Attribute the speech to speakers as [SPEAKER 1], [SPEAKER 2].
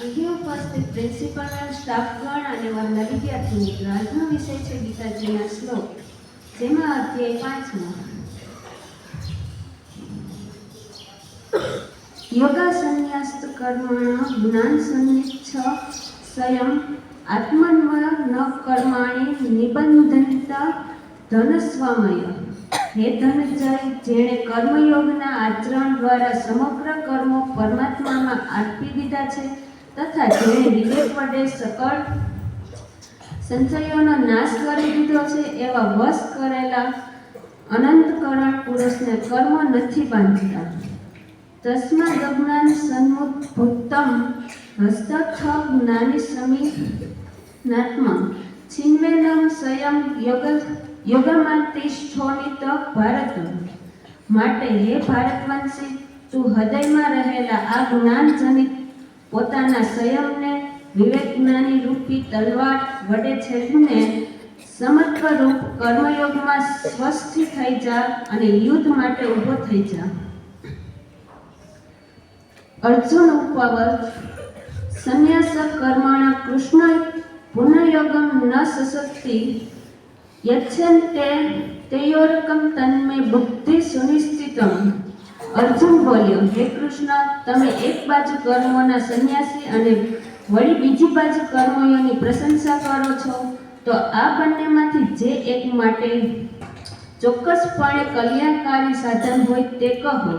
[SPEAKER 1] અહીં ઉપસ્થિત પ્રિન્સિપલ, સ્ટાફગણ અને વહાલા વિદ્યાર્થી મિત્રો, આજનો વિષય છે ગીતાજીના શ્લોક, જેમાં અધ્યાય 5મો યોગાસન્યાસ્ત કર્મણ જ્ઞાન સંનિચ્છ સ્વયં આત્મન્વ ન કર્માણિ નિબંધનતા ધનસ્વામય. હે ધનંજય, જેણે કર્મયોગના આચરણ દ્વારા સમગ્ર કર્મો પરમાત્મામાં આપી દીધા છે તથા જેણે વિવેક વડે સકળ સંશયોનો નાશ કરી દીધો છે, એવા વશ કરેલા અનંતકરણ પુરુષને કર્મ નથી બાંધતા. તસ્માદ અજ્ઞાન સન્મુત્તમ હસ્તથ જ્ઞાની સમીનાત્મા છિન્વેનમ સ્વયં યોગમાતિષ્ઠોનિત ભારત. માટે હે ભારતવંશી, તું હૃદયમાં રહેલા આ જ્ઞાનજનિત પોતાના સંયમને વિવેકજ્ઞાની રૂપી તલવાર વડે છેદીને સમત્વ રૂપ કર્મયોગમાં સ્વસ્થ થઈ જા અને યુદ્ધ માટે ઊભો થઈ જા. અર્જુન ઉપવર સંન્યાસ કર્મણ કૃષ્ણ પુનઃયોગમ ન સશક્તિ યચ્છન્તે તેયોરકમ તન્મે બુદ્ધિ સુનિશ્ચિતમ. અર્જુન બોલ્યો, હે કૃષ્ણ, તમે એક બાજુ કર્મોના સંન્યાસી અને વળી બીજી બાજુ કર્મયોની પ્રશંસા કરો છો, તો આ બંનેમાંથી જે એક માટે ચોક્કસપણે કલ્યાણકારી સાધન હોય તે કહો.